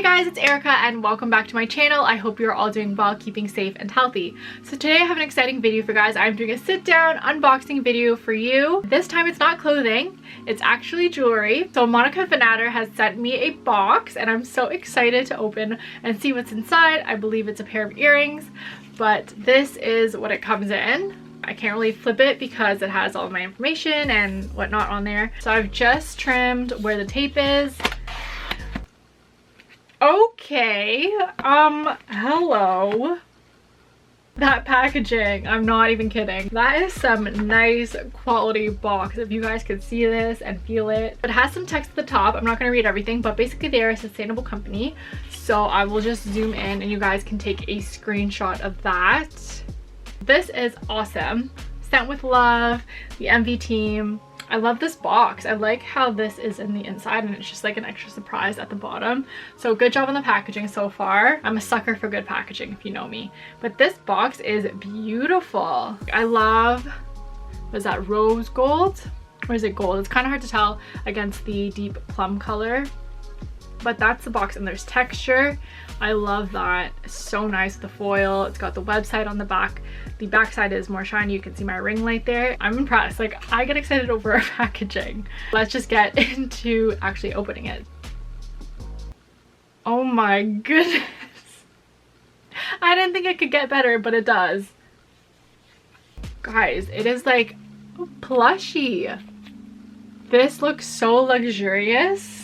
Hey guys, it's Erica and welcome back to my channel. I hope you're all doing well, keeping safe and healthy. So today I have an exciting video for you guys. I'm doing a sit down unboxing video for you. This time it's not clothing, it's actually jewelry. So Monica Vinader has sent me a box and I'm so excited to open and see what's inside. I believe it's a pair of earrings, but this is what it comes in. I can't really flip it because it has all of my information and whatnot on there. So I've just trimmed where the tape is. Okay, hello. That packaging, I'm not even kidding. That is some nice quality box. If you guys could see this and feel it. It has some text at the top. I'm not gonna read everything, but basically they're a sustainable company. So I will just zoom in and you guys can take a screenshot of that. This is awesome. Sent with love, the MV team. I love this box. I like how this is in the inside and it's just like an extra surprise at the bottom. So good job on the packaging so far. I'm a sucker for good packaging if you know me. But this box is beautiful. I love, was that rose gold? Or is it gold? It's kind of hard to tell against the deep plum color. But that's the box and there's texture. I love that. It's so nice with the foil. It's got the website on the back. The back side is more shiny. You can see my ring light there. I'm impressed. Like, I get excited over our packaging. Let's just get into actually opening it. Oh my goodness. I didn't think it could get better, but it does. Guys, it is like plushy. This looks so luxurious.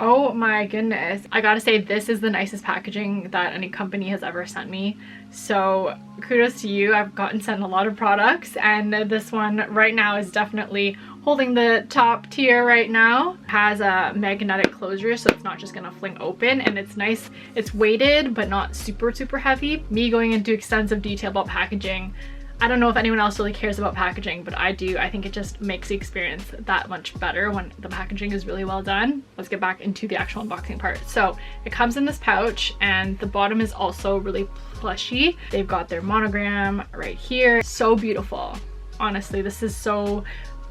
Oh my goodness. I gotta say, this is the nicest packaging that any company has ever sent me. So kudos to you. I've gotten sent a lot of products and this one right now is definitely holding the top tier right now. It has a magnetic closure so it's not just gonna fling open, and it's nice. It's weighted but not super heavy. Me going into extensive detail about packaging, I don't know if anyone else really cares about packaging, but I do. I think it just makes the experience that much better when the packaging is really well done. Let's get back into the actual unboxing part. So it comes in this pouch and the bottom is also really plushy. They've got their monogram right here. So beautiful. Honestly, this is so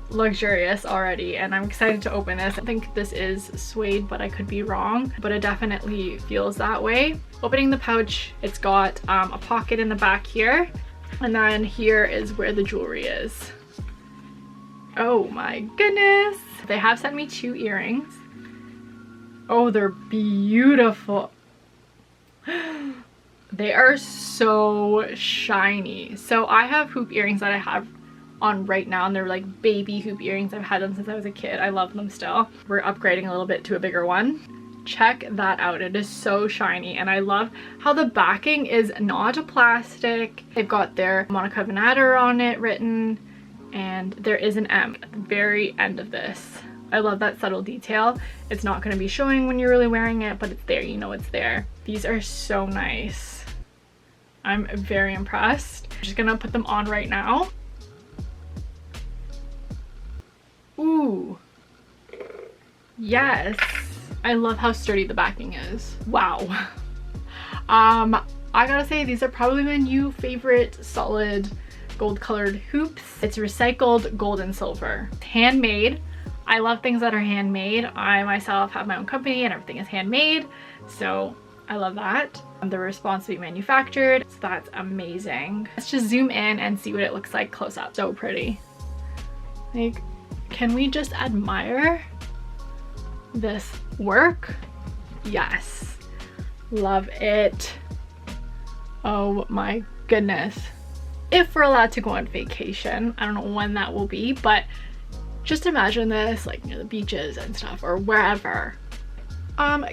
luxurious already and I'm excited to open this. I think this is suede, but I could be wrong, but it definitely feels that way. Opening the pouch, it's got a pocket in the back here. And then here is where the jewelry is. Oh my goodness. They have sent me 2 earrings. Oh, they're beautiful. They are so shiny. So I have hoop earrings that I have on right now and they're like baby hoop earrings. I've had them since I was a kid. I love them still. We're upgrading a little bit to a bigger one. Check that out. It is so shiny and I love how the backing is not a plastic. They've got their Monica Vinader on it written and there is an M at the very end of this. I love that subtle detail. It's not going to be showing when you're really wearing it, but it's there, you know it's there. These are so nice. I'm very impressed. I'm just gonna put them on right now. Ooh, yes. I love how sturdy the backing is. Wow. I gotta say, these are probably my new favorite solid gold colored hoops. It's recycled gold and silver. It's handmade. I love things that are handmade. I myself have my own company and everything is handmade, so I love that. They're responsibly manufactured, so that's amazing. Let's just zoom in and see what it looks like close up. So pretty. Like, can we just admire this work? Yes, love it. Oh my goodness. If we're allowed to go on vacation, I don't know when that will be, but just imagine this like near the beaches and stuff or wherever.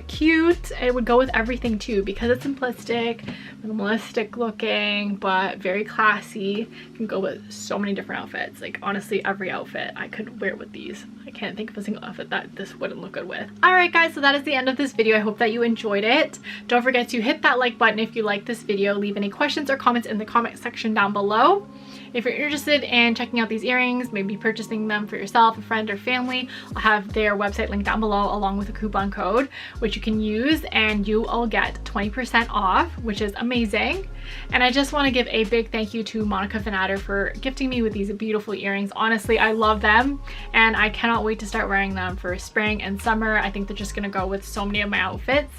Cute. It would go with everything too because it's simplistic, minimalistic looking, but very classy. It can go with so many different outfits. Like honestly, every outfit I could wear with these. I can't think of a single outfit that this wouldn't look good with. Alright guys, so that is the end of this video. I hope that you enjoyed it. Don't forget to hit that like button if you like this video. Leave any questions or comments in the comment section down below. If you're interested in checking out these earrings, maybe purchasing them for yourself, a friend, or family, I'll have their website linked down below along with a coupon code, which you can use, and you will get 20% off, which is amazing. And I just want to give a big thank you to Monica Vinader for gifting me with these beautiful earrings. Honestly, I love them and I cannot wait to start wearing them for spring and summer. I think they're just gonna go with so many of my outfits.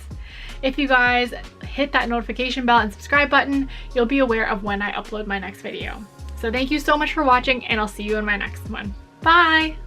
If you guys hit that notification bell and subscribe button, you'll be aware of when I upload my next video. So thank you so much for watching, and I'll see you in my next one. Bye!